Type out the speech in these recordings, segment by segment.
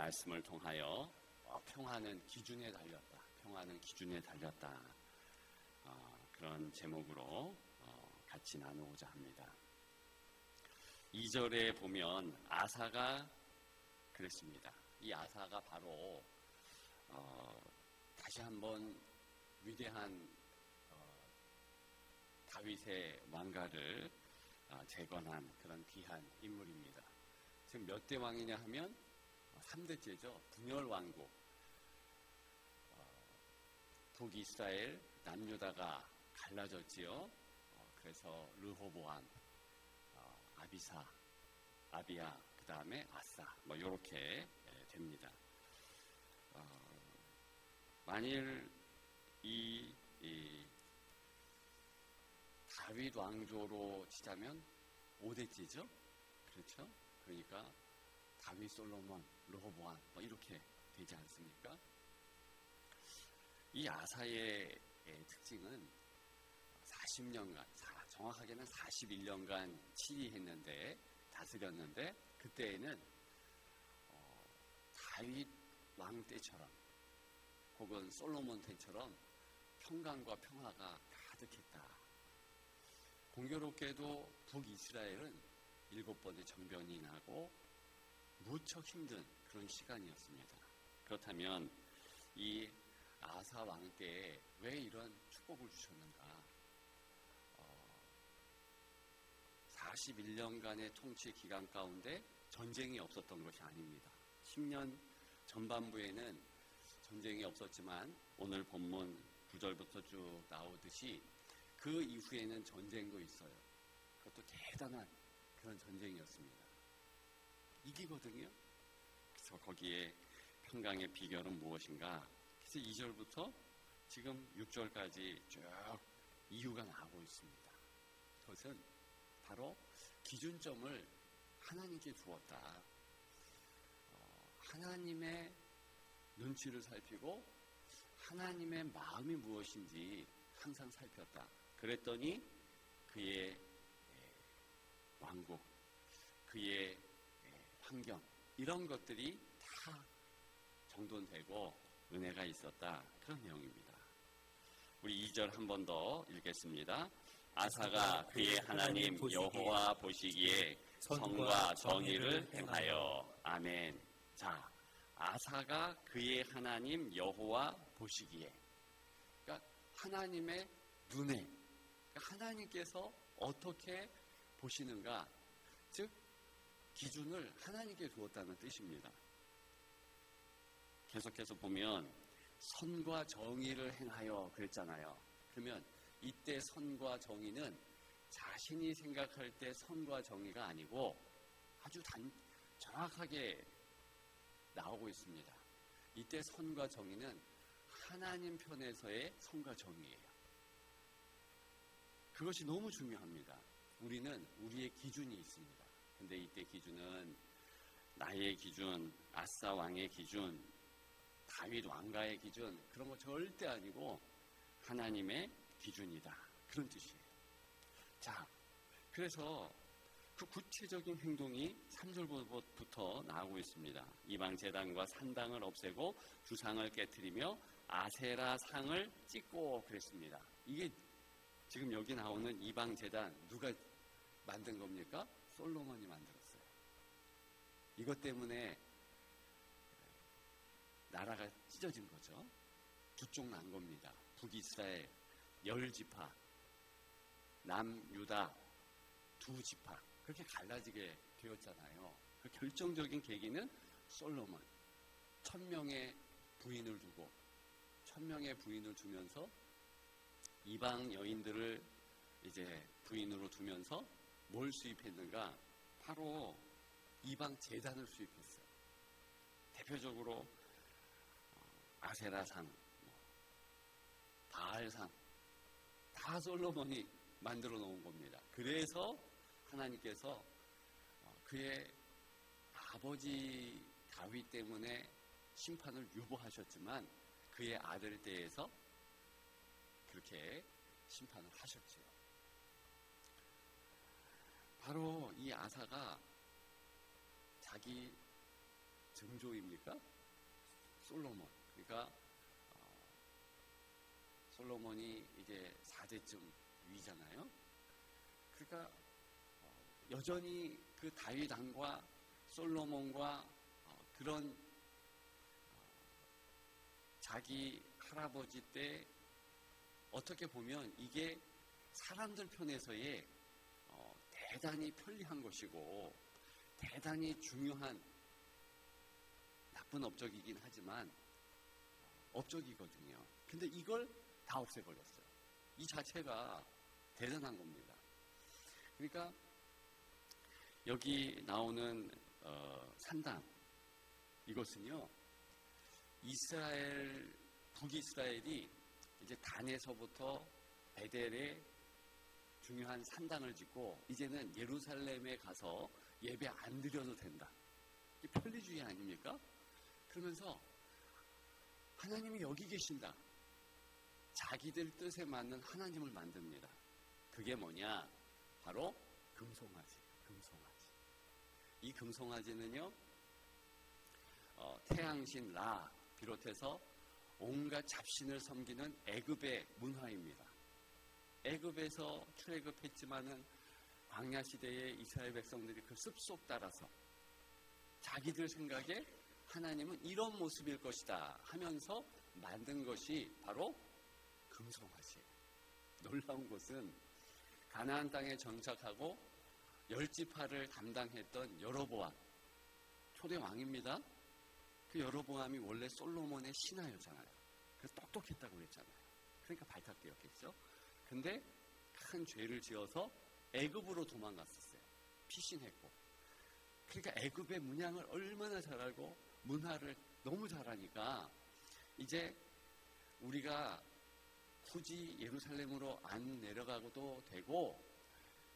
말씀을 통하여 평화는 기준에 달렸다. 평화는 기준에 달렸다. 그런 제목으로 같이 나누고자 합니다. 2절에 보면 아사가 그랬습니다. 이 아사가 바로 다시 한번 위대한 다윗의 왕가를 재건한 그런 귀한 인물입니다. 지금 몇 대 왕이냐 하면 3대째죠. 분열 왕국. 북이스라엘, 남유다가 갈라졌지요. 그래서 르호보암, 아비사, 아비야, 그 다음에 아사, 이렇게 됩니다. 만일 이 다윗 왕조로 치자면 5대째죠. 그렇죠? 그러니까 다윗, 솔로몬, 르호보암 이렇게 되지 않습니까? 이 아사의 특징은 40년간, 정확하게는 41년간 치리했는데, 다스렸는데, 그때에는 다윗 왕 때처럼 혹은 솔로몬 때처럼 평강과 평화가 가득했다. 공교롭게도 북이스라엘은 7번의 정변이 나고 무척 힘든 그런 시간이었습니다. 그렇다면 이 아사 왕 때에 왜 이런 축복을 주셨는가? 41년간의 통치 기간 가운데 전쟁이 없었던 것이 아닙니다. 10년 전반부에는 전쟁이 없었지만 오늘 본문 9절부터 쭉 나오듯이 그 이후에는 전쟁도 있어요. 그것도 대단한 그런 전쟁이었습니다. 이기거든요. 그래서 거기에 평강의 비결은 무엇인가? 그래서 2절부터 지금 6절까지 쭉 이유가 나오고 있습니다. 그것은 바로 기준점을 하나님께 두었다. 하나님의 눈치를 살피고 하나님의 마음이 무엇인지 항상 살폈다. 그랬더니 그의 왕국, 그의 환경 이런 것들이 다 정돈되고 은혜가 있었다. 그런 내용입니다. 우리 2절 한 번 더 읽겠습니다. 아사가 그의 하나님 여호와 보시기에 선과 정의를 행하여. 아멘. 자, 아사가 그의 하나님 여호와 보시기에, 그러니까 하나님의 눈에, 그러니까 하나님께서 어떻게 보시는가, 즉 기준을 하나님께 두었다는 뜻입니다. 계속해서 보면 선과 정의를 행하여 그랬잖아요. 그러면 이때 선과 정의는 자신이 생각할 때 선과 정의가 아니고 아주 정확하게 나오고 있습니다. 이때 선과 정의는 하나님 편에서의 선과 정의예요. 그것이 너무 중요합니다. 우리는 우리의 기준이 있습니다. 근데 이때 기준은 나의 기준, 아사 왕의 기준, 다윗 왕가의 기준, 그런 거 절대 아니고 하나님의 기준이다. 그런 뜻이에요. 자, 그래서 그 구체적인 행동이 3절부터 나오고 있습니다. 이방 제단과 산당을 없애고 주상을 깨트리며 아세라 상을 찍고 그랬습니다. 이게 지금 여기 나오는 이방 제단 누가 만든 겁니까? 솔로몬이 만들었어요. 이것 때문에 나라가 찢어진 거죠. 두 쪽 난 겁니다. 북이스라엘 10지파, 남유다 2지파, 그렇게 갈라지게 되었잖아요. 그 결정적인 계기는 솔로몬 1000명의 부인을 두고 1000명의 부인을 두면서 이방 여인들을 이제 부인으로 두면서 뭘 수입했는가? 바로 이방 제단을 수입했어요. 대표적으로 아세라상, 바알상 다 솔로몬이 만들어 놓은 겁니다. 그래서 하나님께서 그의 아버지 다윗 때문에 심판을 유보하셨지만 그의 아들 때에서 그렇게 심판을 하셨지요. 바로 이 아사가 자기 증조입니까? 솔로몬. 그러니까 솔로몬이 이제 4대쯤 위잖아요. 그러니까 여전히 그 다윗 왕과 솔로몬과 그런 자기 할아버지 때 어떻게 보면 이게 사람들 편에서의 대단히 편리한 것이고 대단히 중요한 나쁜 업적이긴 하지만 업적이거든요. 근데 이걸 다 없애버렸어요. 이 자체가 대단한 겁니다. 그러니까 여기 나오는 산당, 이것은요 이스라엘, 북이스라엘이 이제 단에서부터 베델에 중요한 산당을 짓고 이제는 예루살렘에 가서 예배 안 드려도 된다. 이게 편리주의 아닙니까? 그러면서 하나님이 여기 계신다. 자기들 뜻에 맞는 하나님을 만듭니다. 그게 뭐냐? 바로 금송아지. 이 금송아지는요 태양신 라 비롯해서 온갖 잡신을 섬기는 애굽의 문화입니다. 애굽에서 출애굽했지만은 광야 시대에 이스라엘 백성들이 그 습속 따라서 자기들 생각에 하나님은 이런 모습일 것이다 하면서 만든 것이 바로 금송아지예요. 놀라운 것은 가나안 땅에 정착하고 10지파를 담당했던 여로보암, 초대 왕입니다. 그 여로보암이 원래 솔로몬의 신하였잖아요. 그래서 똑똑했다고 그랬잖아요. 그러니까 발탁되었겠죠. 근데 큰 죄를 지어서 애굽으로 도망갔었어요. 피신했고. 그러니까 애굽의 문양을 얼마나 잘 알고 문화를 너무 잘하니까 이제 우리가 굳이 예루살렘으로 안 내려가고도 되고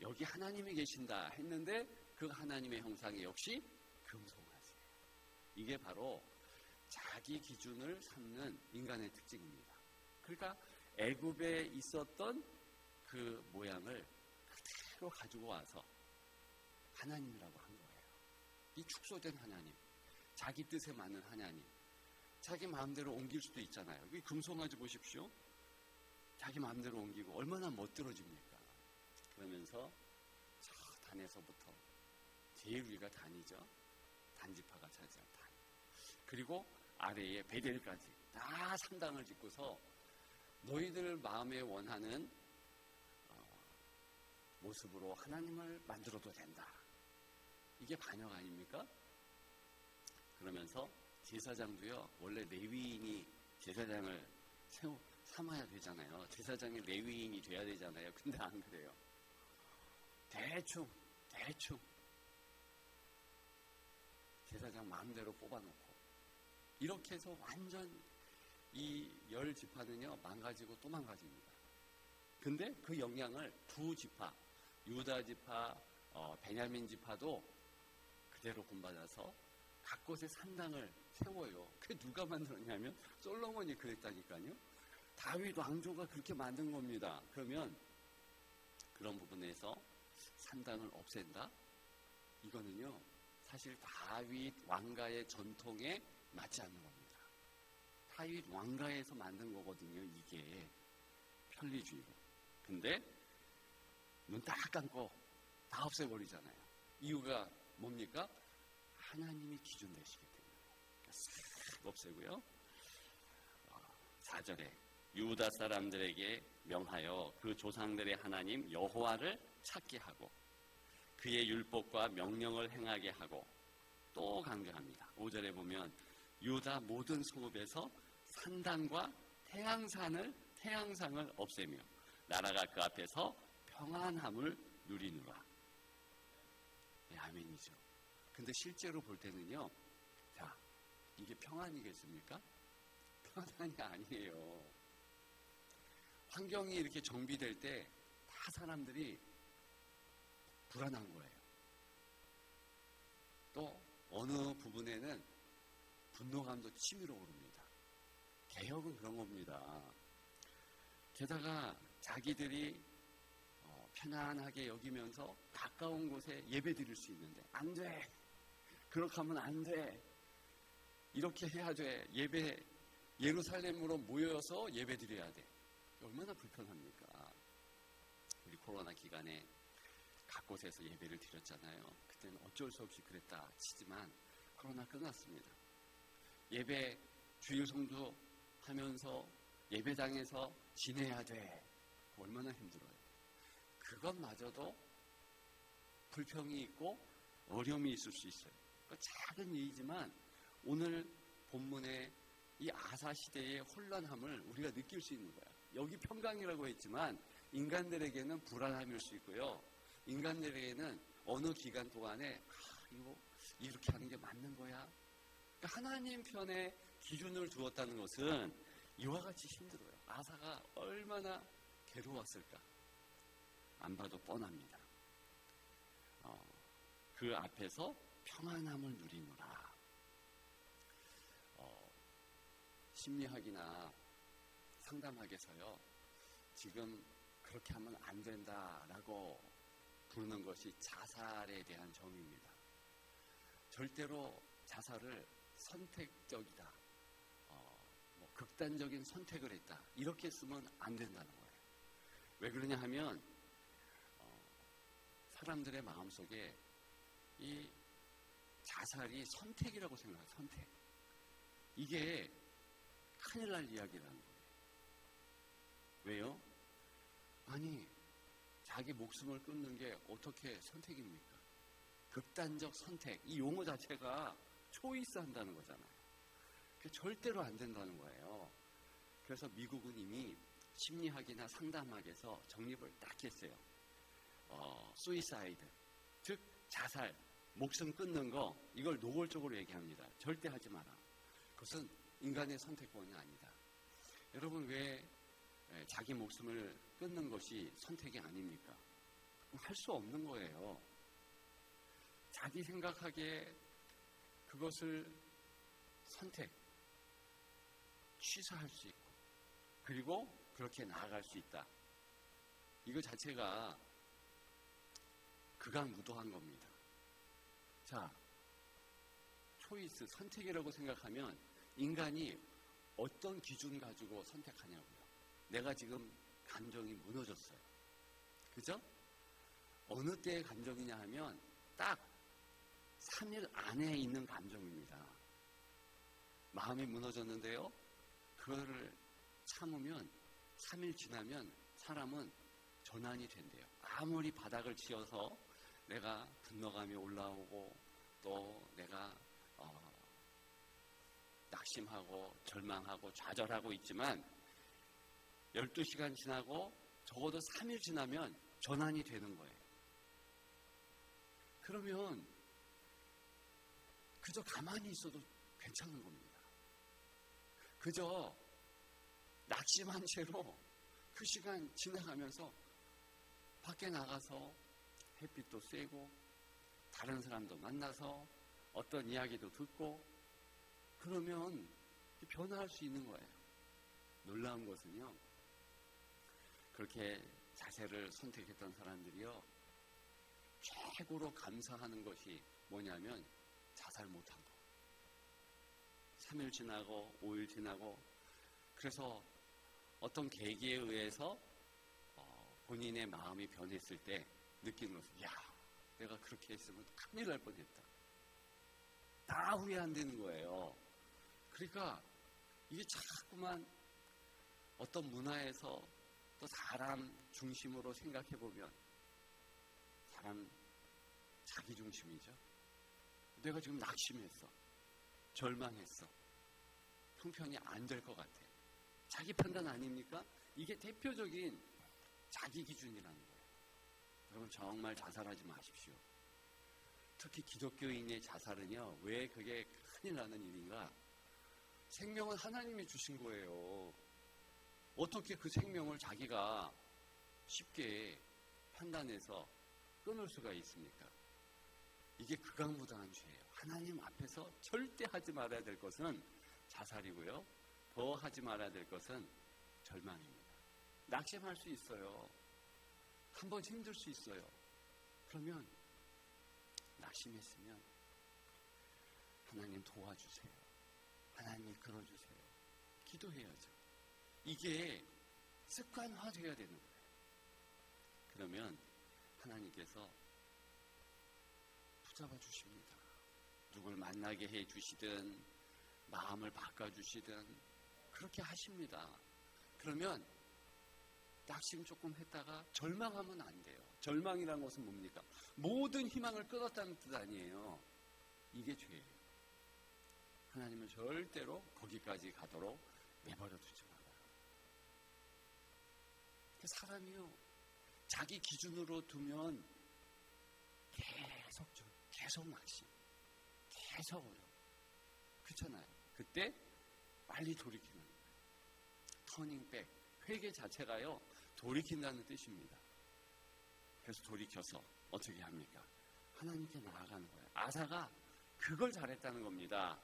여기 하나님이 계신다 했는데 그 하나님의 형상이 역시 금송아지예요. 이게 바로 자기 기준을 삼는 인간의 특징입니다. 그러니까 애굽에 있었던 그 모양을 그대로 가지고 와서 하나님이라고 한 거예요. 이 축소된 하나님, 자기 뜻에 맞는 하나님, 자기 마음대로 옮길 수도 있잖아요. 이 금송아지 보십시오. 자기 마음대로 옮기고 얼마나 멋들어집니까? 그러면서 저 단에서부터 제일 위가 단이죠. 단지파가 차지한 단. 그리고 아래에 베델까지 다 산당을 짓고서 너희들 마음에 원하는 모습으로 하나님을 만들어도 된다. 이게 반역 아닙니까? 그러면서 제사장도요. 원래 레위인이 제사장을 삼아야 되잖아요. 제사장이 레위인이 돼야 되잖아요. 근데 안 그래요. 대충 제사장 마음대로 뽑아놓고 이렇게 해서 완전 이 10지파는요 망가지고 또 망가집니다. 근데 그 영향을 두 지파, 유다 지파, 베냐민 지파도 그대로 본받아서 각 곳에 산당을 세워요. 그게 누가 만들었냐면 솔로몬이 그랬다니까요. 다윗 왕조가 그렇게 만든 겁니다. 그러면 그런 부분에서 산당을 없앤다? 이거는요 사실 다윗 왕가의 전통에 맞지 않는 겁니다. 다윗 왕가에서 만든 거거든요. 이게 편리주의로. 근데 눈 딱 감고 다 없애버리잖아요. 이유가 뭡니까? 하나님이 기준 되시기 때문에 싹 없애고요. 4절에 유다 사람들에게 명하여 그 조상들의 하나님 여호와를 찾게 하고 그의 율법과 명령을 행하게 하고 또 강조합니다. 5절에 보면 유다 모든 성읍에서 산당과 태양상을 없애며 나라가 그 앞에서 평안함을 누리누라. 네, 아멘이죠. 근데 실제로 볼 때는요, 자, 이게 평안이겠습니까? 평안이 아니에요. 환경이 이렇게 정비될 때 다 사람들이 불안한 거예요. 또 어느 부분에는 분노감도 치밀어 오릅니다. 개혁은 그런 겁니다. 게다가 자기들이 편안하게 여기면서 가까운 곳에 예배 드릴 수 있는데 안 돼. 그렇게 하면 안 돼. 이렇게 해야 돼. 예배 예루살렘으로 모여서 예배 드려야 돼. 얼마나 불편합니까? 우리 코로나 기간에 각 곳에서 예배를 드렸잖아요. 그때는 어쩔 수 없이 그랬다 치지만 코로나 끝났습니다. 예배 주일 성도 하면서 예배당에서 지내야 돼. 얼마나 힘들어요. 그것마저도 불평이 있고 어려움이 있을 수 있어요. 작은 일이지만 오늘 본문의 이 아사 시대의 혼란함을 우리가 느낄 수 있는 거야. 여기 평강이라고 했지만 인간들에게는 불안함일 수 있고요. 인간들에게는 어느 기간 동안에 이거 이렇게 하는 게 맞는 거야? 그러니까 하나님 편에 기준을 두었다는 것은 이와 같이 힘들어요. 아사가 얼마나 괴로웠을까? 안 봐도 뻔합니다. 그 앞에서 평안함을 누리노라. 심리학이나 상담학에서요, 지금 그렇게 하면 안 된다라고 부르는 것이 자살에 대한 정의입니다. 절대로 자살을 선택적이다, 극단적인 선택을 했다, 이렇게 쓰면 안 된다는 거예요. 왜 그러냐 하면 사람들의 마음속에 이 자살이 선택이라고 생각해요. 선택. 이게 큰일 날 이야기라는 거예요. 왜요? 아니, 자기 목숨을 끊는 게 어떻게 선택입니까? 극단적 선택, 이 용어 자체가 초이스 한다는 거잖아요. 절대로 안 된다는 거예요. 그래서 미국은 이미 심리학이나 상담학에서 정립을 딱 했어요. 수이사이드, 즉 자살, 목숨 끊는 거, 이걸 노골적으로 얘기합니다. 절대 하지 마라. 그것은 인간의 선택권이 아니다. 여러분, 왜 자기 목숨을 끊는 것이 선택이 아닙니까? 할 수 없는 거예요. 자기 생각하기에 그것을 선택, 취소할 수 있고, 그리고 그렇게 나아갈 수 있다. 이거 자체가 극악무도한 겁니다. 자, 초이스, 선택이라고 생각하면 인간이 어떤 기준 가지고 선택하냐고요. 내가 지금 감정이 무너졌어요. 그죠? 어느 때의 감정이냐 하면 딱 3일 안에 있는 감정입니다. 마음이 무너졌는데요, 그거를 참으면 3일 지나면 사람은 전환이 된대요. 아무리 바닥을 치어서 내가 분노감이 올라오고 또 내가 낙심하고 절망하고 좌절하고 있지만 12시간 지나고 적어도 3일 지나면 전환이 되는 거예요. 그러면 그저 가만히 있어도 괜찮은 겁니다. 그저 낙심한 채로 그 시간 지나가면서 밖에 나가서 햇빛도 쐬고 다른 사람도 만나서 어떤 이야기도 듣고 그러면 변화할 수 있는 거예요. 놀라운 것은요, 그렇게 자세를 선택했던 사람들이요, 최고로 감사하는 것이 뭐냐면 자살 못한 거. 3일 지나고 5일 지나고, 그래서 어떤 계기에 의해서 본인의 마음이 변했을 때 느끼는 것은, 야, 내가 그렇게 했으면 큰일 날 뻔했다. 다 후회 안 되는 거예요. 그러니까 이게 자꾸만 어떤 문화에서 또 사람 중심으로 생각해 보면 사람 자기 중심이죠. 내가 지금 낙심했어, 절망했어, 형편이 안 될 것 같아. 자기 판단 아닙니까? 이게 대표적인 자기 기준이라는 거예요. 여러분, 정말 자살하지 마십시오. 특히 기독교인의 자살은요, 왜 그게 큰일 나는 일인가? 생명은 하나님이 주신 거예요. 어떻게 그 생명을 자기가 쉽게 판단해서 끊을 수가 있습니까? 이게 극악무도한 죄예요. 하나님 앞에서 절대 하지 말아야 될 것은 자살이고요, 더 하지 말아야 될 것은 절망입니다. 낙심할 수 있어요. 한번 힘들 수 있어요. 그러면 낙심했으면 하나님 도와주세요. 이끌어주세요. 기도해야죠. 이게 습관화되어야 되는 거예요. 그러면 하나님께서 붙잡아 주십니다. 누굴 만나게 해 주시든 마음을 바꿔주시든 그렇게 하십니다. 그러면 낙심 조금 했다가 절망하면 안 돼요. 절망이란 것은 뭡니까? 모든 희망을 끊었다는 뜻 아니에요. 이게 죄예요. 하나님은 절대로 거기까지 가도록 내버려 두지 말아요. 사람이요, 자기 기준으로 두면 계속 낙심, 계속 어려워. 그렇잖아요. 그때 빨리 돌이키는 거예요. 터닝백, 회개 자체가요, 돌이킨다는 뜻입니다. 그래서 돌이켜서 어떻게 합니까? 하나님께 나아가는 거예요. 아사가 그걸 잘했다는 겁니다.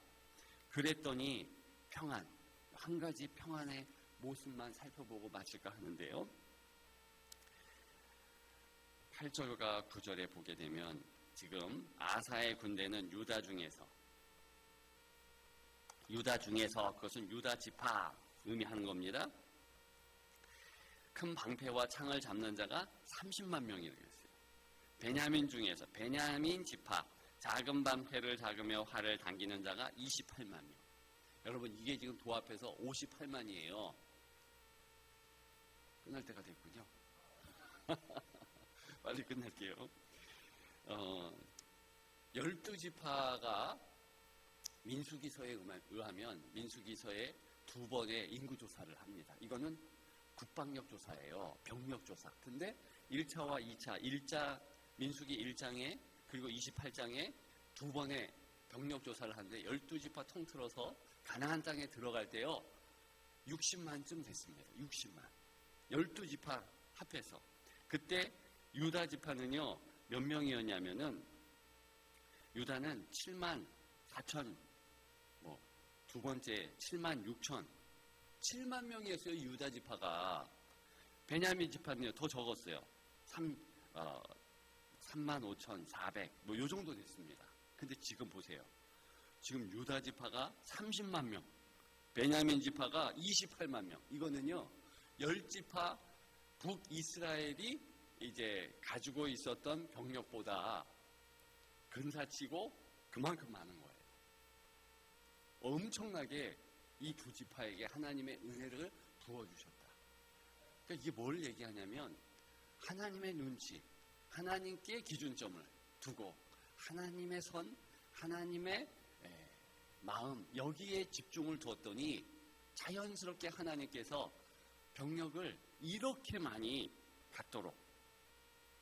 그랬더니 평안, 한 가지 평안의 모습만 살펴보고 마칠까 하는데요. 8절과 9절에 보게 되면 지금 아사의 군대는 유다 중에서 그것은 유다 지파 의미하는 겁니다. 큰 방패와 창을 잡는 자가 30만 명이라고 했어요. 베냐민 중에서 베냐민 지파 작은 방패를 잡으며 활을 당기는 자가 28만 명. 여러분, 이게 지금 도합해서 58만이에요. 끝날 때가 됐군요. 빨리 끝낼게요. 12지파가 민수기서에 의하면 민수기서에 2번의 인구조사를 합니다. 이거는 국방력 조사예요. 병력 조사. 근데 1차와 2차, 민수기 1장에 그리고 28장에 2번의 병력 조사를 하는데 12지파 통틀어서 가나안 땅에 들어갈 때요 60만쯤 됐습니다. 60만. 12지파 합해서. 그때 유다 지파는요 몇 명이었냐면은 유다는 7만 4천, 두 번째 7만 6천, 7만 명이었어요. 유다 지파가. 베냐민 지파는요 더 적었어요. 3만 5천 4백 요 정도 됐습니다. 근데 지금 보세요. 지금 유다 지파가 30만 명, 베냐민 지파가 28만 명. 이거는요 10지파 북이스라엘이 이제 가지고 있었던 병력보다 근사치고 그만큼 많은 거예요. 엄청나게 이 두 지파에게 하나님의 은혜를 부어주셨다. 그러니까 이게 뭘 얘기하냐면 하나님의 눈치, 하나님께 기준점을 두고 하나님의 선, 하나님의 마음 여기에 집중을 두었더니 자연스럽게 하나님께서 병력을 이렇게 많이 갖도록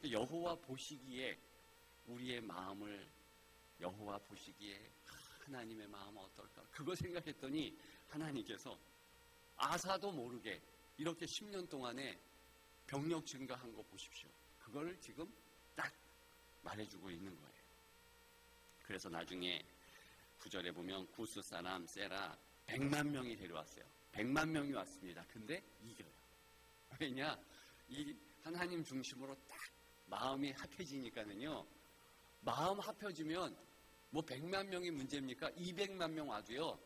여호와 보시기에 우리의 마음을 여호와 보시기에 하나님의 마음은 어떨까? 그거 생각했더니 하나님께서 아사도 모르게 이렇게 10년 동안에 병력 증가한 거 보십시오. 그걸 지금 딱 말해주고 있는 거예요. 그래서 나중에 9절에 보면 구스 사람 세라 100만 명이 데려왔어요. 100만 명이 왔습니다. 근데 이겨요. 왜냐? 이 하나님 중심으로 딱 마음이 합해지니까는요. 마음 합해지면 100만 명이 문제입니까? 200만 명 와도요.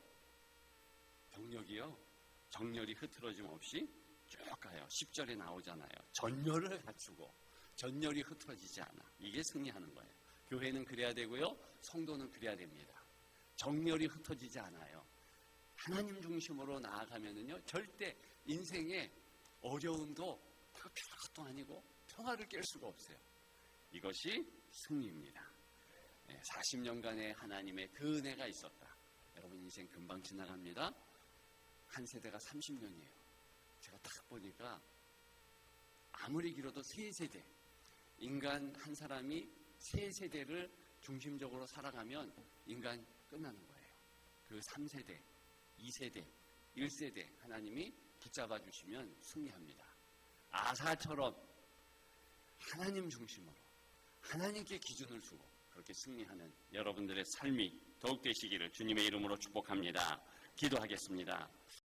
병력이요. 정렬이 흐트러짐 없이 쭉 가요. 10절에 나오잖아요. 전열을 갖추고 전열이 흐트러지지 않아. 이게 승리하는 거예요. 교회는 그래야 되고요. 성도는 그래야 됩니다. 정열이 흩어지지 않아요. 하나님 중심으로 나아가면은요. 절대 인생의 어려움도 다 별것도 아니고 평화를 깰 수가 없어요. 이것이 승리입니다. 40년간의 하나님의 그 은혜가 있었다. 여러분 인생 금방 지나갑니다. 한 세대가 30년이에요. 제가 딱 보니까 아무리 길어도 3세대, 인간 한 사람이 3세대를 중심적으로 살아가면 인간 끝나는 거예요. 그 3세대, 2세대, 1세대 하나님이 붙잡아 주시면 승리합니다. 아사처럼 하나님 중심으로 하나님께 기준을 두고 그렇게 승리하는 여러분들의 삶이 더욱 되시기를 주님의 이름으로 축복합니다. 기도하겠습니다.